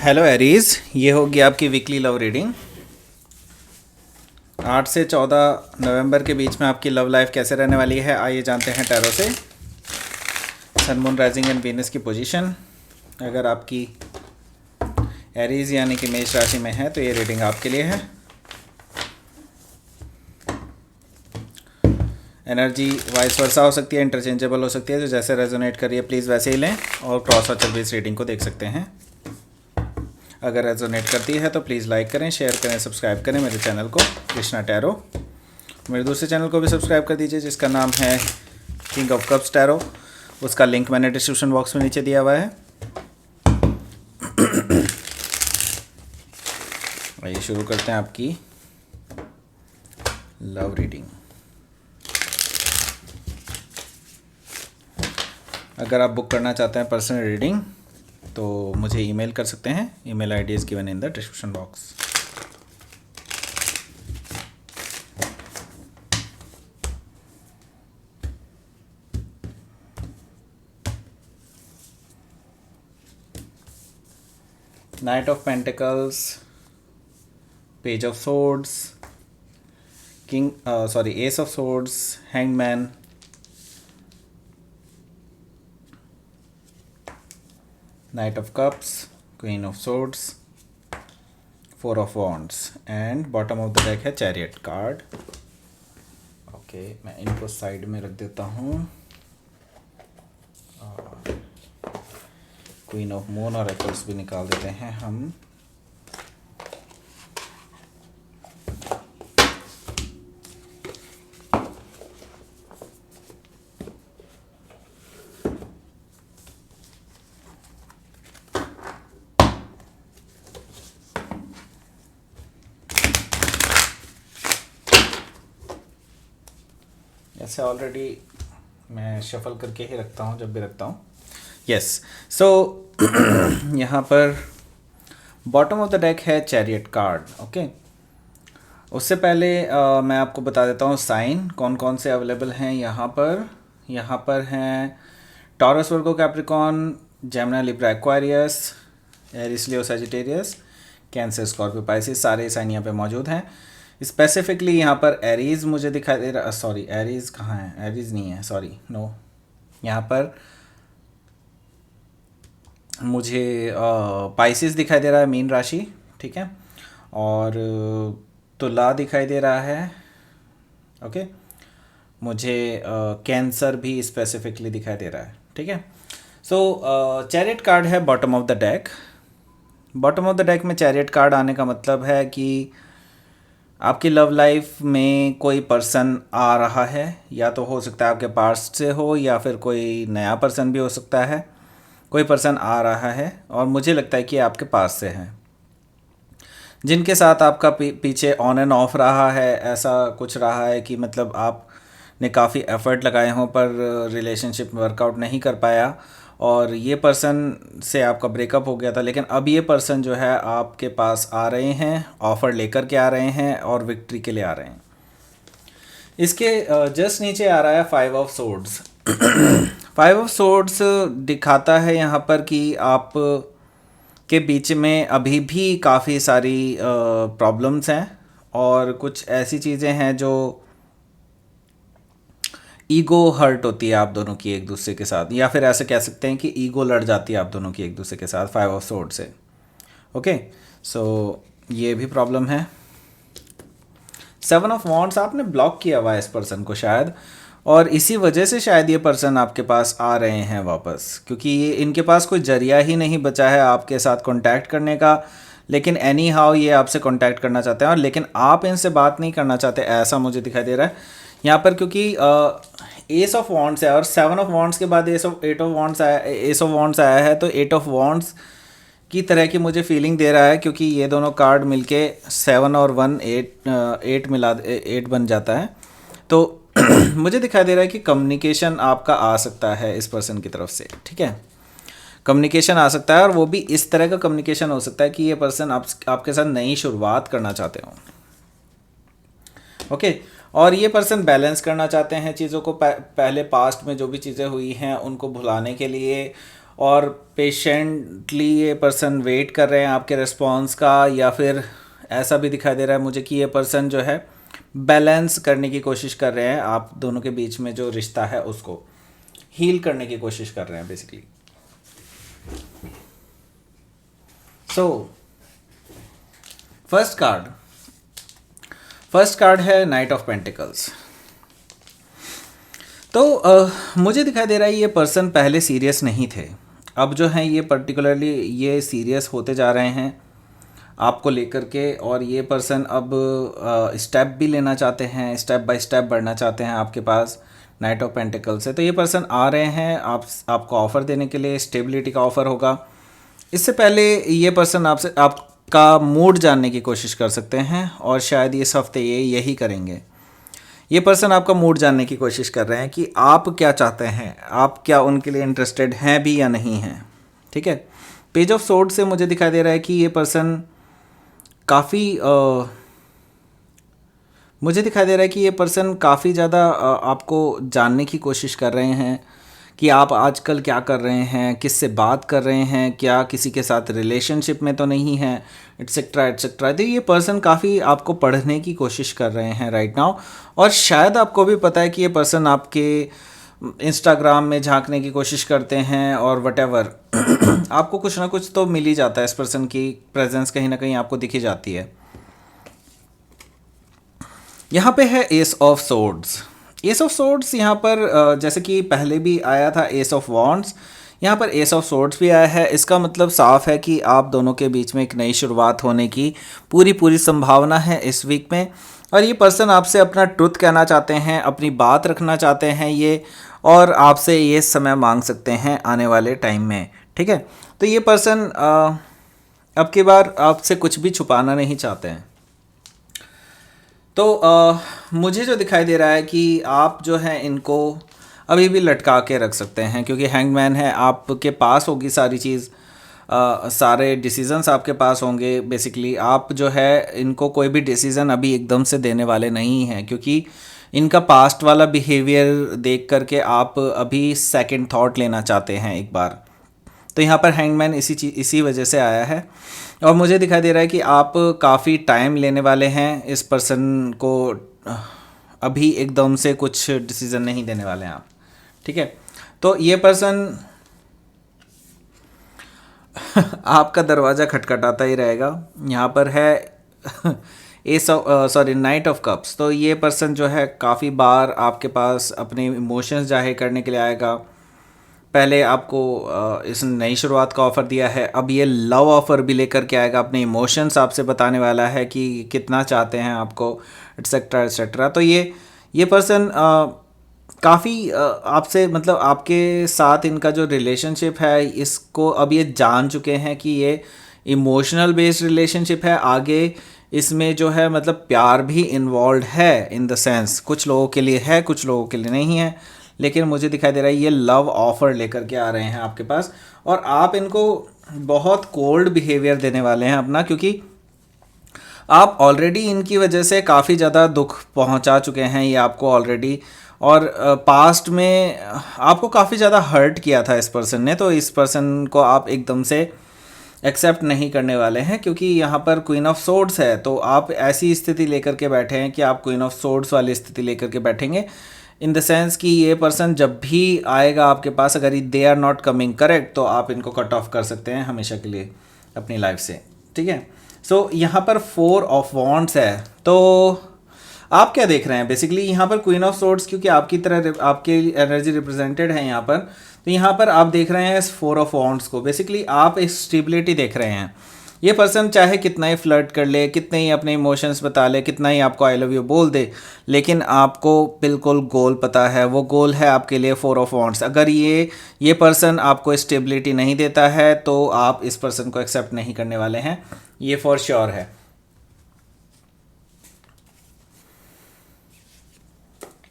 Hello Aries, ये होगी आपकी वीकली लव रीडिंग। 8 से 14 नवंबर के बीच में आपकी लव लाइफ कैसे रहने वाली है, आइए जानते हैं टैरो से। सन, मून, राइजिंग एंड वीनस की पोजीशन अगर आपकी एरीज यानी कि मेष राशि में है तो ये रीडिंग आपके लिए है। एनर्जी वाइस वर्सा हो सकती है, इंटरचेंजेबल हो सकती है, तो जैसे रेजोनेट करिए प्लीज़ वैसे ही लें और क्रॉस और चल इस रीडिंग को देख सकते हैं। अगर रेजोनेट करती है तो प्लीज़ लाइक करें, शेयर करें, सब्सक्राइब करें मेरे चैनल को कृष्णा टैरो। मेरे दूसरे चैनल को भी सब्सक्राइब कर दीजिए जिसका नाम है किंग ऑफ कप्स टैरो। उसका लिंक मैंने डिस्क्रिप्शन बॉक्स में नीचे दिया हुआ है। आइए शुरू करते हैं आपकी लव रीडिंग। अगर आप बुक करना चाहते हैं पर्सनल रीडिंग तो मुझे ईमेल कर सकते हैं। Email ID is given in the description box. Night of pentacles, page of swords, S of swords, hangman, Knight of Cups, Queen of Swords, Four of Wands and bottom of the deck है Chariot card. Okay, मैं इनको side में रख देता हूँ। Queen of moon और apples भी निकाल देते हैं हम। ऐसे ऑलरेडी मैं शफल करके ही रखता हूँ जब भी रखता हूँ। यस, सो यहाँ पर बॉटम ऑफ द डेक है चैरियट कार्ड। ओके, उससे पहले मैं आपको बता देता हूँ साइन कौन कौन से अवेलेबल हैं यहाँ पर। यहाँ पर हैं Taurus, Virgo, Capricorn, Gemini, Libra, Aquarius, Aries, Leo, Sagittarius, Cancer, Scorpio, Pisces, सारे साइन यहाँ पे मौजूद हैं। स्पेसिफिकली यहाँ पर एरीज मुझे दिखाई दे रहा, सॉरी एरीज कहाँ है, एरीज नहीं है, सॉरी नो। यहाँ पर मुझे पाइसिस दिखाई दे रहा है, मीन राशि, ठीक है, और तुला दिखाई दे रहा है। ओके, मुझे कैंसर भी स्पेसिफिकली दिखाई दे रहा है, ठीक है। सो चैरियट कार्ड है bottom of the deck. Bottom of the deck में चैरियट कार्ड आने का मतलब है कि आपकी लव लाइफ में कोई पर्सन आ रहा है, या तो हो सकता है आपके पास्ट से हो या फिर कोई नया पर्सन भी हो सकता है। कोई पर्सन आ रहा है और मुझे लगता है कि आपके पास से है, जिनके साथ आपका पीछे ऑन एंड ऑफ रहा है। ऐसा कुछ रहा है कि मतलब आपने काफ़ी एफर्ट लगाए हों पर रिलेशनशिप वर्कआउट नहीं कर पाया और ये पर्सन से आपका ब्रेकअप हो गया था, लेकिन अब ये पर्सन जो है आपके पास आ रहे हैं, ऑफ़र लेकर के आ रहे हैं और विक्ट्री के लिए आ रहे हैं। इसके जस्ट नीचे आ रहा है 5 ऑफ सोर्ड्स। 5 ऑफ सोर्ड्स दिखाता है यहाँ पर कि आप के बीच में अभी भी काफ़ी सारी प्रॉब्लम्स हैं और कुछ ऐसी चीज़ें हैं जो ईगो हर्ट होती है आप दोनों की एक दूसरे के साथ, या फिर ऐसे कह सकते हैं कि ईगो लड़ जाती है आप दोनों की एक दूसरे के साथ 5 ऑफ सोर्ड से। ओके, सो ये भी प्रॉब्लम है। 7 ऑफ वॉन्ड्स, आपने ब्लॉक किया हुआ है इस पर्सन को शायद, और इसी वजह से शायद ये पर्सन आपके पास आ रहे हैं वापस, क्योंकि ये इनके पास कोई जरिया ही नहीं बचा है आपके साथ कांटेक्ट करने का। लेकिन एनी हाउ ये आपसे कांटेक्ट करना चाहते हैं, और लेकिन आप इनसे बात नहीं करना चाहते, ऐसा मुझे दिखाई दे रहा है यहाँ पर, क्योंकि एस ऑफ वॉन्ड्स है और 7 ऑफ वॉन्ड्स के बाद एस ऑफ वॉन्ड्स आया है, तो 8 ऑफ वॉन्ड्स की तरह की मुझे फीलिंग दे रहा है, क्योंकि ये दोनों कार्ड मिलके 7 और 1 8 मिला 8 बन जाता है। तो मुझे दिखाई दे रहा है कि कम्युनिकेशन आपका आ सकता है इस पर्सन की तरफ से, ठीक है। कम्युनिकेशन आ सकता है और वो भी इस तरह का कम्युनिकेशन हो सकता है कि ये पर्सन आपके साथ नई शुरुआत करना चाहते हो। ओके, और ये पर्सन बैलेंस करना चाहते हैं चीज़ों को, पहले पास्ट में जो भी चीज़ें हुई हैं उनको भुलाने के लिए, और पेशेंटली ये पर्सन वेट कर रहे हैं आपके रिस्पॉन्स का, या फिर ऐसा भी दिखाई दे रहा है मुझे कि ये पर्सन जो है बैलेंस करने की कोशिश कर रहे हैं, आप दोनों के बीच में जो रिश्ता है उसको हील करने की कोशिश कर रहे हैं बेसिकली। सो फर्स्ट कार्ड है नाइट ऑफ पेंटिकल्स। तो मुझे दिखाई दे रहा है ये पर्सन पहले सीरियस नहीं थे, अब जो है ये पर्टिकुलरली ये सीरियस होते जा रहे हैं आपको लेकर के, और ये पर्सन अब स्टेप भी लेना चाहते हैं, स्टेप बाय स्टेप बढ़ना चाहते हैं आपके पास नाइट ऑफ पेंटिकल से। तो ये पर्सन आ रहे हैं आपको ऑफ़र देने के लिए, स्टेबिलिटी का ऑफ़र होगा। इससे पहले ये पर्सन आपसे आपका मूड जानने की कोशिश कर सकते हैं, और शायद इस हफ्ते ये यही करेंगे। ये पर्सन आपका मूड जानने की कोशिश कर रहे हैं कि आप क्या चाहते हैं, आप क्या उनके लिए इंटरेस्टेड हैं भी या नहीं हैं, ठीक है। पेज ऑफ सोर्ड से मुझे दिखाई दे रहा है कि ये पर्सन काफ़ी मुझे दिखाई दे रहा है कि ये पर्सन काफ़ी ज़्यादा आपको जानने की कोशिश कर रहे हैं कि आप आजकल क्या कर रहे हैं, किससे बात कर रहे हैं, क्या किसी के साथ रिलेशनशिप में तो नहीं है, एट्सेट्रा एट्सेट्रा। तो ये पर्सन काफ़ी आपको पढ़ने की कोशिश कर रहे हैं राइट नाउ, और शायद आपको भी पता है कि ये पर्सन आपके इंस्टाग्राम में झांकने की कोशिश करते हैं और वटेवर आपको कुछ ना कुछ तो मिल ही जाता है, इस पर्सन की प्रेजेंस कहीं ना कहीं आपको दिखी जाती है। यहाँ पे है S of swords. S of swords यहाँ पर जैसे कि पहले भी आया था एस ऑफ वॉन्ड्स, यहाँ पर एस ऑफ सोर्ड्स भी आया है। इसका मतलब साफ है कि आप दोनों के बीच में एक नई शुरुआत होने की पूरी संभावना है इस वीक में, और ये पर्सन आपसे अपना ट्रुथ कहना चाहते हैं, अपनी बात रखना चाहते हैं ये, और आपसे ये समय मांग सकते हैं आने वाले टाइम में, ठीक है। तो ये पर्सन अब की बार आपसे कुछ भी छुपाना नहीं चाहते हैं। तो मुझे जो दिखाई दे रहा है कि आप जो है इनको अभी भी लटका के रख सकते हैं, क्योंकि हैंगमैन है, आपके पास होगी सारी चीज़, सारे डिसीजंस आपके पास होंगे। बेसिकली आप जो है इनको कोई भी डिसीज़न अभी एकदम से देने वाले नहीं हैं, क्योंकि इनका पास्ट वाला बिहेवियर देख करके आप अभी सेकंड थॉट लेना चाहते हैं एक बार। तो यहाँ पर हैंगमैन इसी वजह से आया है, और मुझे दिखाई दे रहा है कि आप काफ़ी टाइम लेने वाले हैं इस पर्सन को, अभी एकदम से कुछ डिसीज़न नहीं देने वाले हैं आप, ठीक है। तो ये पर्सन आपका दरवाज़ा खटखटाता ही रहेगा। यहाँ पर है नाइट ऑफ कप्स। तो ये पर्सन जो है काफ़ी बार आपके पास अपने इमोशंस जाहिर करने के लिए आएगा। पहले आपको इस नई शुरुआत का ऑफ़र दिया है, अब ये लव ऑफ़र भी लेकर के आएगा, अपने इमोशंस आपसे बताने वाला है कि कितना चाहते हैं आपको, एट्सेट्रा एट्सेट्रा। तो ये पर्सन काफ़ी आपसे, मतलब आपके साथ इनका जो रिलेशनशिप है इसको अब ये जान चुके हैं कि ये इमोशनल बेस्ड रिलेशनशिप है। आगे इसमें जो है मतलब प्यार भी इन्वॉल्व है, इन द सेंस कुछ लोगों के लिए है, कुछ लोगों के लिए नहीं है, लेकिन मुझे दिखाई दे रहा है ये लव ऑफ़र लेकर के आ रहे हैं आपके पास, और आप इनको बहुत कोल्ड बिहेवियर देने वाले हैं अपना, क्योंकि आप ऑलरेडी इनकी वजह से काफ़ी ज़्यादा दुख पहुंचा चुके हैं ये आपको ऑलरेडी, और पास्ट में आपको काफ़ी ज़्यादा हर्ट किया था इस पर्सन ने। तो इस पर्सन को आप एकदम से एक्सेप्ट नहीं करने वाले हैं, क्योंकि यहाँ पर क्वीन ऑफ सोर्ड्स है। तो आप ऐसी स्थिति लेकर के बैठे हैं कि आप क्वीन ऑफ सोर्ड्स वाली स्थिति लेकर के बैठेंगे, इन द सेंस कि ये पर्सन जब भी आएगा आपके पास, अगर they are not coming correct, तो आप इनको कट ऑफ कर सकते हैं हमेशा के लिए अपनी लाइफ से, ठीक है। सो यहाँ पर 4 ऑफ वॉन्ड्स है। तो आप क्या देख रहे हैं बेसिकली यहाँ पर क्वीन ऑफ सोर्ड्स, क्योंकि आपकी तरह आपकी एनर्जी रिप्रेजेंटेड है यहाँ पर, तो यहाँ पर आप देख रहे हैं इस 4 ऑफ वॉन्ड्स को। बेसिकली आप एक स्टेबिलिटी देख रहे हैं। ये पर्सन चाहे कितना ही फ्लर्ट कर ले, कितने ही अपने इमोशंस बता ले, कितना ही आपको आई लव यू बोल दे, लेकिन आपको बिल्कुल गोल पता है। वो गोल है आपके लिए 4 ऑफ वॉन्ड्स। अगर ये पर्सन आपको स्टेबिलिटी नहीं देता है तो आप इस पर्सन को एक्सेप्ट नहीं करने वाले हैं, ये फॉर श्योर है।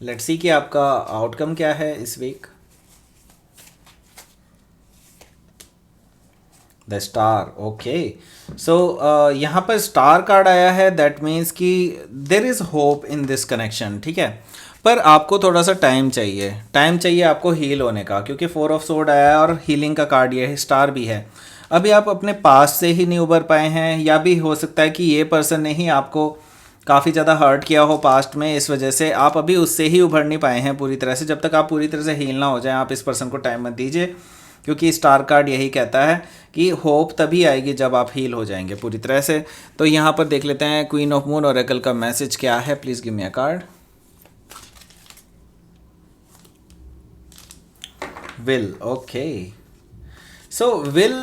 लेट्स सी कि आपका आउटकम क्या है इस week. The star, okay. So यहाँ पर स्टार कार्ड आया है, दैट मीन्स कि there is hope in this connection, ठीक है। पर आपको थोड़ा सा टाइम चाहिए आपको हील होने का, क्योंकि 4 ऑफ सोर्ड आया है और हीलिंग का कार्ड ये है, स्टार भी है। अभी आप अपने पास से ही नहीं उभर पाए हैं, या भी हो सकता है कि ये पर्सन ने ही आपको काफ़ी ज़्यादा हर्ट किया हो पास्ट में, इस वजह से आप अभी उससे ही उभर नहीं पाए हैं पूरी तरह से। जब तक आप पूरी तरह से हील ना हो जाए, आप इस पर्सन को टाइम मत दीजिए, क्योंकि स्टार कार्ड यही कहता है कि होप तभी आएगी जब आप हील हो जाएंगे पूरी तरह से। तो यहाँ पर देख लेते हैं क्वीन ऑफ मून ओरेकल का मैसेज क्या है। Please give me a card. Will, okay. So will,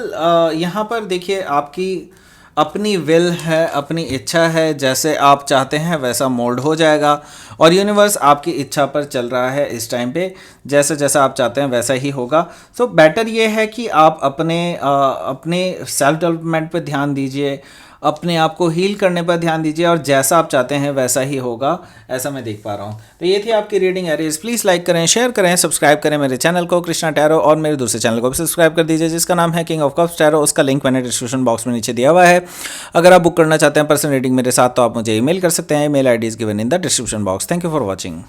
यहाँ पर देखिए आपकी अपनी विल है, अपनी इच्छा है, जैसे आप चाहते हैं वैसा मोल्ड हो जाएगा, और यूनिवर्स आपकी इच्छा पर चल रहा है इस टाइम पे, जैसा जैसा आप चाहते हैं वैसा ही होगा। सो बेटर ये है कि आप अपने सेल्फ डेवलपमेंट पे ध्यान दीजिए, अपने आप को हील करने पर ध्यान दीजिए, और जैसा आप चाहते हैं वैसा ही होगा, ऐसा मैं देख पा रहा हूँ। तो ये थी आपकी रीडिंग एरीज। प्लीज़ लाइक करें, शेयर करें, सब्सक्राइब करें मेरे चैनल को कृष्णा टैरो, और मेरे दूसरे चैनल को भी सब्सक्राइब कर दीजिए जिसका नाम है किंग ऑफ कप्स टैरो। उसका लिंक मैंने डिस्क्रिप्शन बॉक्स में नीचे दिया हुआ है। अगर आप बुक करना चाहते हैं पर्सनल रीडिंग मेरे साथ, तो आप मुझे ईमेल कर सकते हैं। Email ID is given in the description box. Thank you for watching.